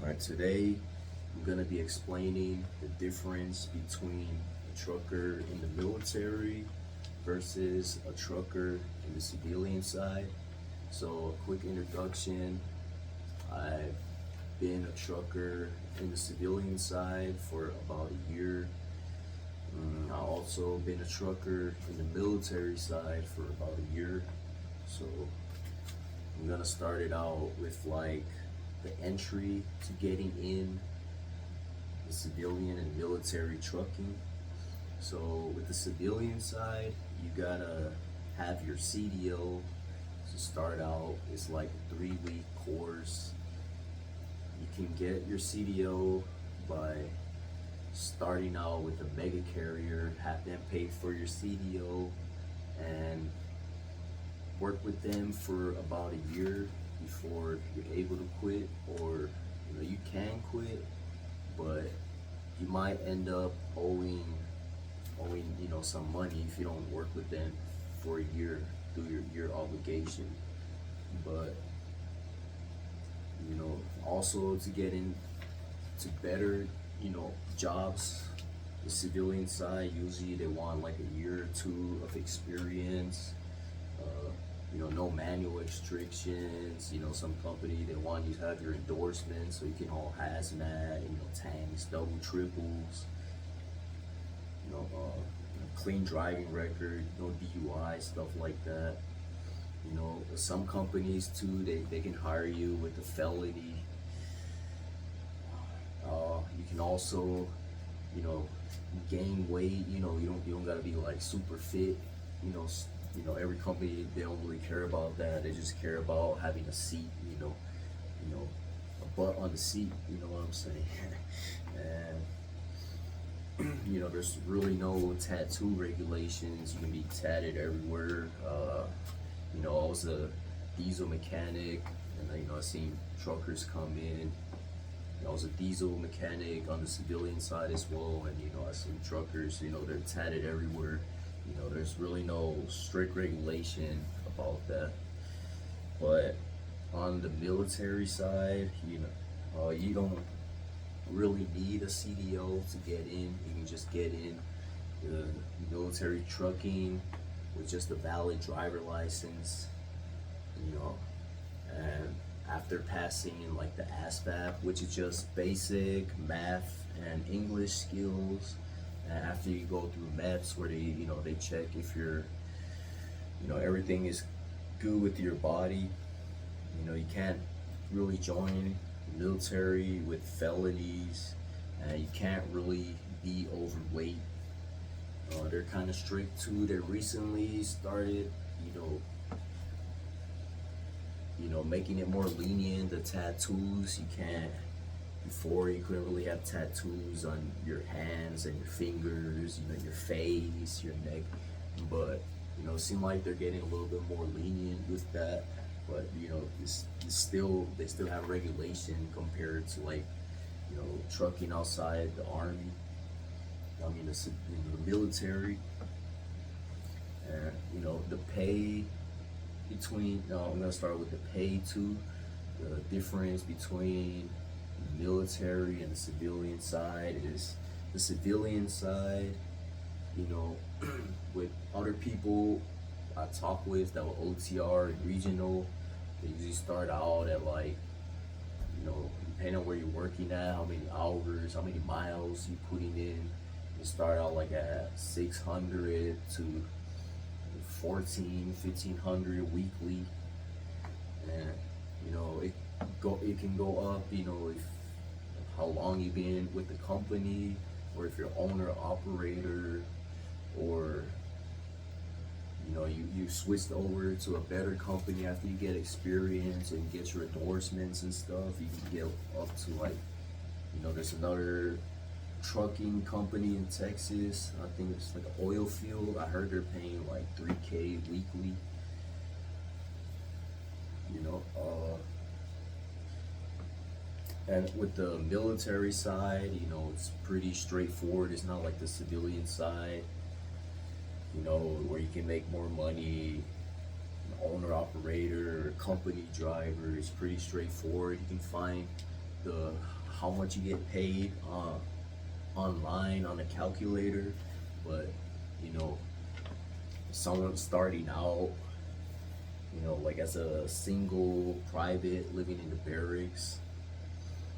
Alright, today I'm gonna be explaining the difference between a trucker in the military versus a trucker in the civilian side. So, a quick introduction. I've been a trucker in the civilian side for about a year. I've also been a trucker in the military side for about a year. So, I'm gonna start it out with like the entry to getting in the civilian and military trucking. So with the civilian side, you gotta have your CDO to start out. It's like a 3-week course. You can get your CDO by starting out with a mega carrier, have them pay for your CDO, and work with them for about a year before you're able to quit. Or you can quit, but you might end up owing some money if you don't work with them for a year through your obligation. But also to get into better jobs, the civilian side usually they want like a year or two of experience. No manual restrictions. Some company they want you to have your endorsements so you can haul hazmat, tanks, double, triples. Clean driving record, no DUI, stuff like that. Some companies too, they can hire you with a felony. You can also, gain weight. You don't gotta be like super fit. Every company they don't really care about that. They just care about having a seat. A butt on the seat. You know what I'm saying? And there's really no tattoo regulations. You can be tatted everywhere. I was a diesel mechanic, and I seen truckers come in. I was a diesel mechanic on the civilian side as well, and I seen truckers. They're tatted everywhere. There's really no strict regulation about that. But on the military side, you don't really need a CDO to get in. You can just get in the military trucking with just a valid driver license, and after passing like the ASVAB, which is just basic math and English skills. And after you go through MEPS, where they check if you're, everything is good with your body. You can't really join the military with felonies, and you can't really be overweight. They're kind of strict too. They recently started, making it more lenient. The tattoos, you can't. Before, you couldn't really have tattoos on your hands and your fingers, your face, your neck. But it seemed like they're getting a little bit more lenient with that. But it's still, they still have regulation compared to like trucking outside the army. The military. And the pay between. I'm gonna start with the pay too. The difference between the military and the civilian side is the civilian side. With other people I talk with that were OTR and regional, they usually start out at like, depending on where you're working at, how many hours, how many miles you putting in. You start out like at 600 to 1,500 weekly, and it can go up. If how long you've been with the company, or if you're owner operator, or you switched over to a better company after you get experience and get your endorsements and stuff. You can get up to like, there's another trucking company in Texas. I think it's like an oil field. I heard they're paying like $3K weekly. And with the military side, it's pretty straightforward. It's not like the civilian side, where you can make more money. Owner operator, company driver is pretty straightforward. You can find the how much you get paid online on a calculator, but you know, someone starting out, you know, like as a single private living in the barracks,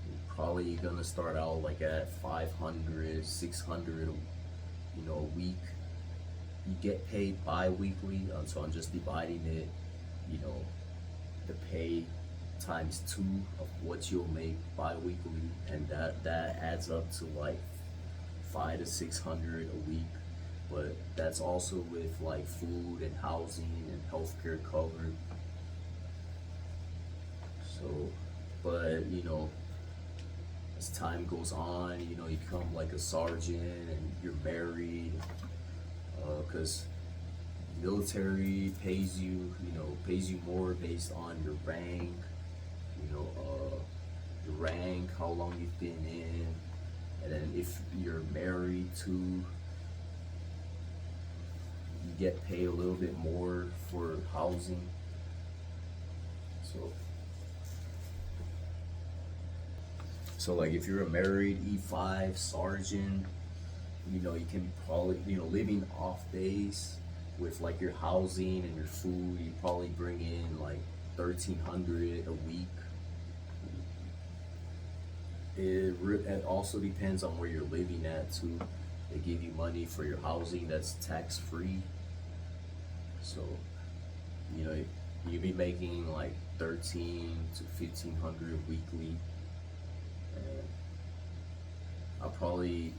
you're probably gonna start out like at 500, 600, you know, a week. You get paid bi-weekly, so I'm just dividing it, you know, the pay times two of what you'll make bi-weekly, and that adds up to like 500 to 600 a week. But that's also with like food and housing and healthcare covered. So, but you know, as time goes on, you know, you become like a sergeant and you're married, because military pays you, you know, pays you more based on your rank, you know, your rank, how long you've been in, and then if you're married to, you get paid a little bit more for housing. So like if you're a married E5 sergeant, you know, you can probably, you know, living off base with like your housing and your food, you probably bring in like 1,300 a week. It also depends on where you're living at too. They give you money for your housing that's tax free. So, you know, you'll be making like 13 to 1,500 weekly. And I'll probably,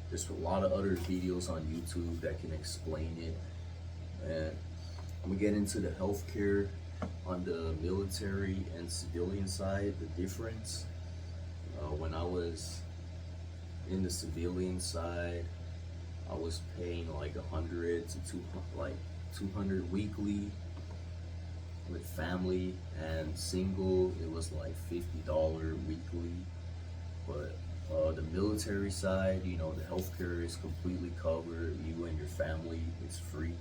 there's a lot of other videos on YouTube that can explain it. And I'm gonna get into the healthcare on the military and civilian side, the difference. When I was in the civilian side, I was paying like 100 to 200 weekly. With family and single, it was like $50 weekly. But the military side, you know, the healthcare is completely covered. You and your family, it's free.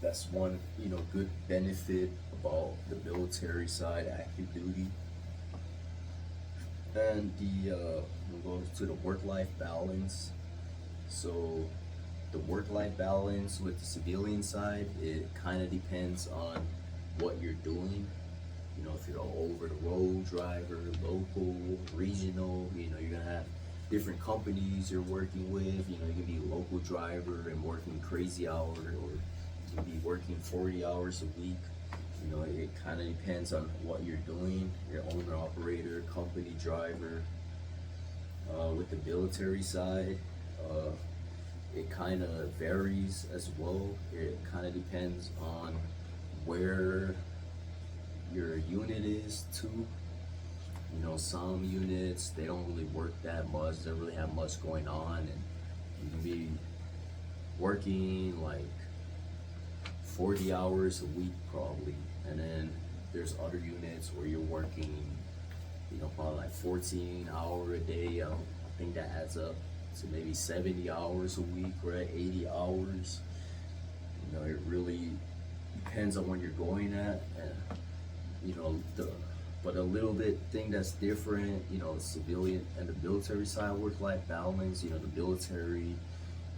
That's one, you know, good benefit about the military side, active duty. And we'll go to the work-life balance. So the work-life balance with the civilian side, it kind of depends on what you're doing. You know, if you're an over-the-road driver, local, regional, you know, you're gonna have different companies you're working with. You know, you can be a local driver and working crazy hours, or you can be working 40 hours a week. You know, it kind of depends on what you're doing. You're owner, operator, company driver. With the military side, it kind of varies as well. It kind of depends on where your unit is too. You know, some units, they don't really work that much. They don't really have much going on, and you can be working like 40 hours a week probably. And then there's other units where you're working, you know, probably like 14 hour a day. I think that adds up to maybe 70 hours a week, right? 80 hours. You know, it really depends on when you're going at. And, you know, but a little bit thing that's different, you know, the civilian and the military side work-life balance. You know, the military,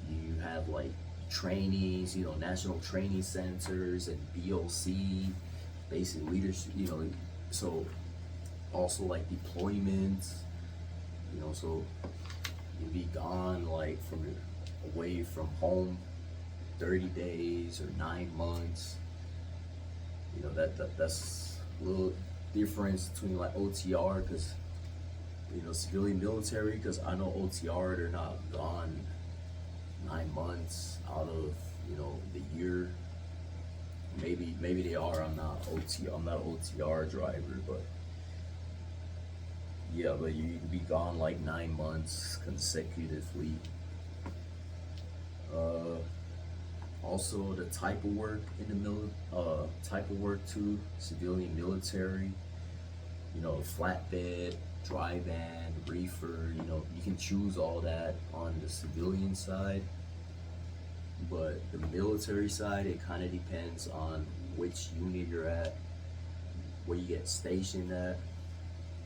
you have like trainings, you know, national training centers and BOC, basic leadership, you know, so also like deployments, you know, so you'd be gone like away from home 30 days or 9 months. You know, that's a little difference between like OTR, because, you know, civilian military, because I know OTR, they're not gone 9 months out of, you know, the year. Maybe they are. I'm not an OTR driver, but yeah, but you can be gone like 9 months consecutively. Also the type of work in the type of work too, civilian military, you know, flatbed, dry van, reefer, you know, you can choose all that on the civilian side. But the military side, it kind of depends on which unit you're at, where you get stationed at.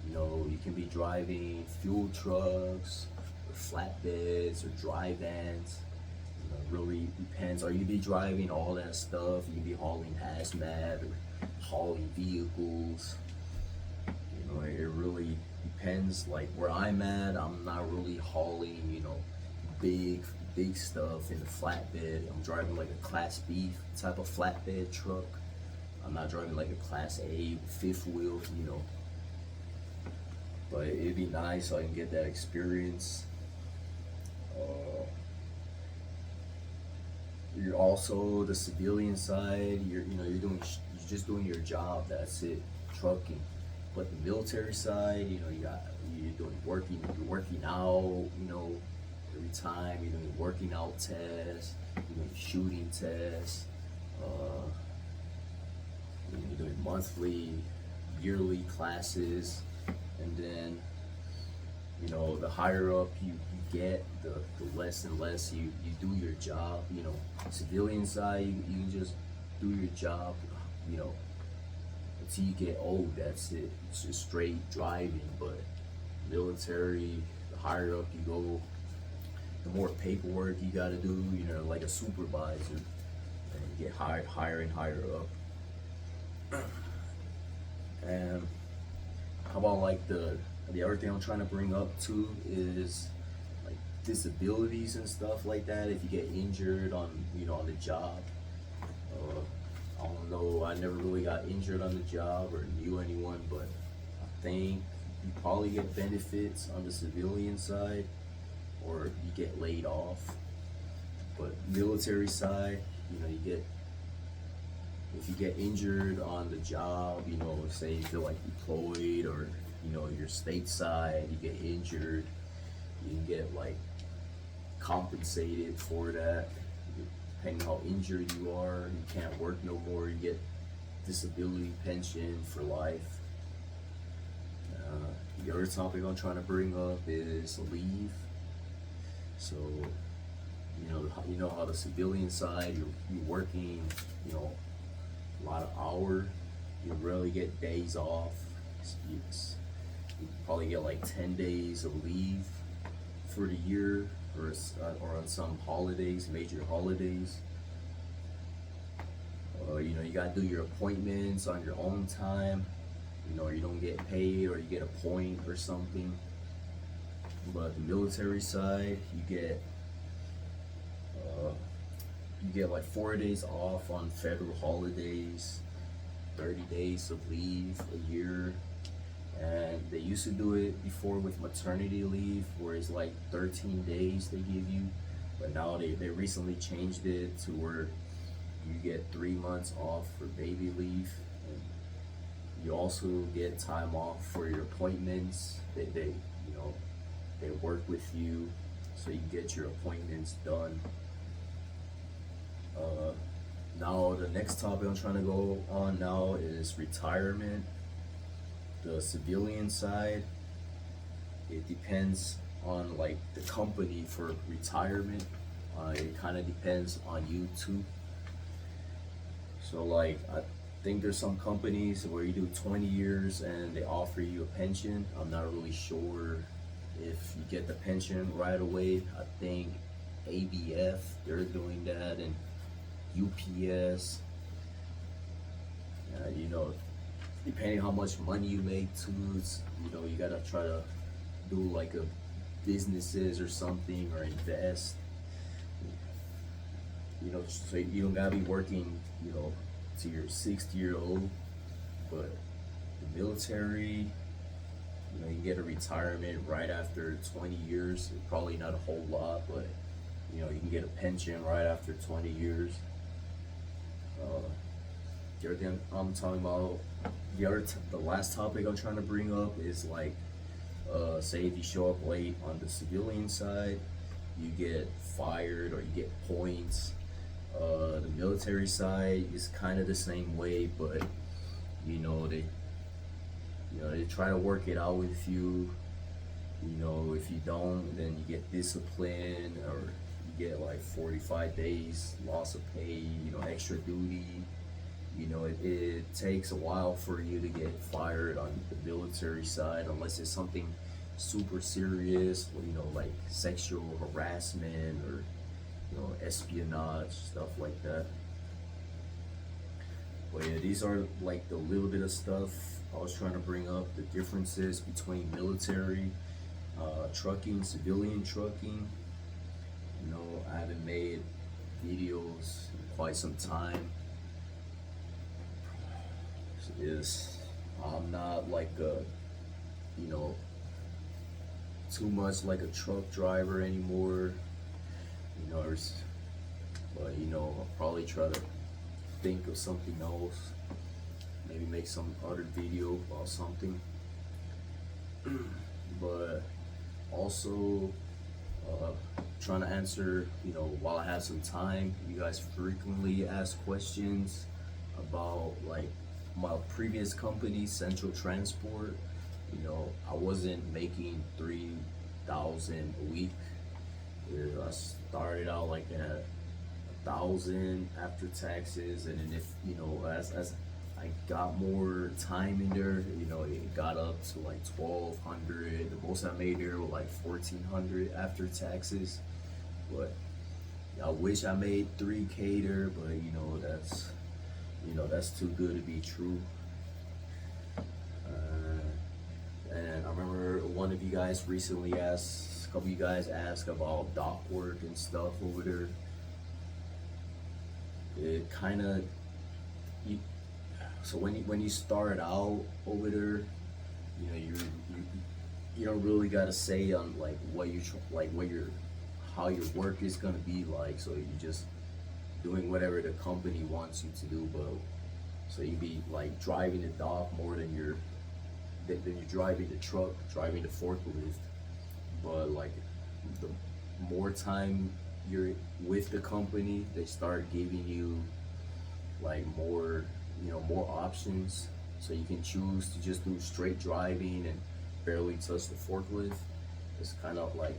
You know, you can be driving fuel trucks or flatbeds or dry vans. You know, really depends. Or you be driving all that stuff. You can be hauling hazmat or hauling vehicles. You know, it really depends. Like where I'm at, I'm not really hauling, you know, big stuff in the flatbed. I'm driving like a Class B type of flatbed truck. I'm not driving like a Class A fifth wheel, you know. But it'd be nice so I can get that experience. You're also the civilian side. You're just doing your job. That's it, trucking. But the military side, you know, you're working out. You know, every time you're doing working out tests, you're doing shooting tests. You're doing monthly, yearly classes, and then you know the higher up you get, the less and less you do your job. You know, civilian side you can just do your job. You know, until you get old, that's it. It's just straight driving. But military, the higher up you go, the more paperwork you got to do. You know, like a supervisor, and you get higher and higher up. And how about like the other thing I'm trying to bring up too is like disabilities and stuff like that. If you get injured on the job, I don't know. I never really got injured on the job or knew anyone, but I think you probably get benefits on the civilian side, or you get laid off. But military side, you know, if you get injured on the job, you know, say you feel like deployed, or you know you're stateside, you get injured, you can get like compensated for that. Depending how injured you are, you can't work no more, you get disability pension for life. The other topic I'm trying to bring up is leave. So you know how the civilian side, you're working, you know, a lot of hours. You rarely get days off. You probably get like 10 days of leave for the year, or on some holidays, major holidays. You know, you gotta do your appointments on your own time. You know, you don't get paid, or you get a point or something. But the military side, you get like 4 days off on federal holidays, 30 days of leave a year. And they used to do it before with maternity leave, where it's like 13 days they give you. But now they recently changed it to where you get 3 months off for baby leave. And you also get time off for your appointments. They work with you so you get your appointments done. Now the next topic I'm trying to go on now is retirement. The civilian side, it depends on like the company for retirement. It kind of depends on you too. So like I think there's some companies where you do 20 years and they offer you a pension. I'm not really sure if you get the pension right away. I think ABF, they're doing that, and UPS. You know, depending how much money you make too, you know, you gotta try to do like a businesses or something, or invest. You know, so you don't gotta be working, you know, to your 60-year-old. But the military, you know, you get a retirement right after 20 years. Probably not a whole lot, but you know, you can get a pension right after 20 years. The other thing I'm talking about, the last topic I'm trying to bring up is like, say if you show up late on the civilian side, you get fired or you get points. The military side is kind of the same way, but you know they try to work it out with you. You know, if you don't, then you get disciplined, or you get like 45 days loss of pay. You know, extra duty. You know, it takes a while for you to get fired on the military side unless it's something super serious, you know, like sexual harassment or, you know, espionage, stuff like that. But yeah, these are like the little bit of stuff I was trying to bring up, the differences between military trucking, civilian trucking. You know, I haven't made videos in quite some time. Is I'm not like a, you know, too much like a truck driver anymore. You know, but you know, I'll probably try to think of something else. Maybe make some other video about something. But also trying to answer, you know, while I have some time. You guys frequently ask questions about like my previous company, Central Transport. You know, I wasn't making 3,000 a week. I started out like at 1,000 after taxes, and then if you know, as I got more time in there, you know, it got up to like 1,200. The most I made there was like 1,400 after taxes. But I wish I made 3K there, but you know, that's too good to be true. And I remember one of you guys recently asked, a couple of you guys asked about dock work and stuff over there. It kind of, so when you start out over there, you know, you don't really gotta say on like how your work is gonna be like. So you just doing whatever the company wants you to do, but so you be like driving the dock more than you're driving the truck, driving the forklift. But like the more time you're with the company, they start giving you like more, you know, more options. So you can choose to just do straight driving and barely touch the forklift. It's kind of like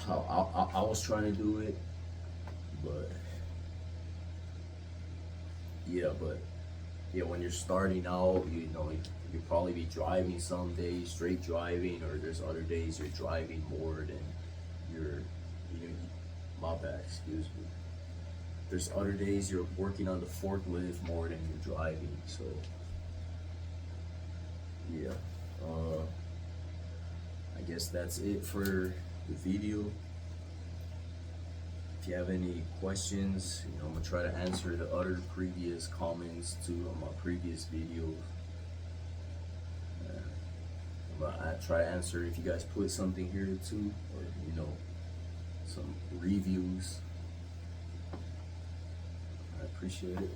how I was trying to do it, but yeah, when you're starting out, you know, you'll probably be driving some days, straight driving, or there's other days you're driving more than you're, you know, my bad, excuse me. There's other days you're working on the forklift more than you're driving, so yeah. I guess that's it for the video. If you have any questions, you know, I'm gonna try to answer the other previous comments too on my previous videos. I try to answer if you guys put something here too, or you know, some reviews. I appreciate it.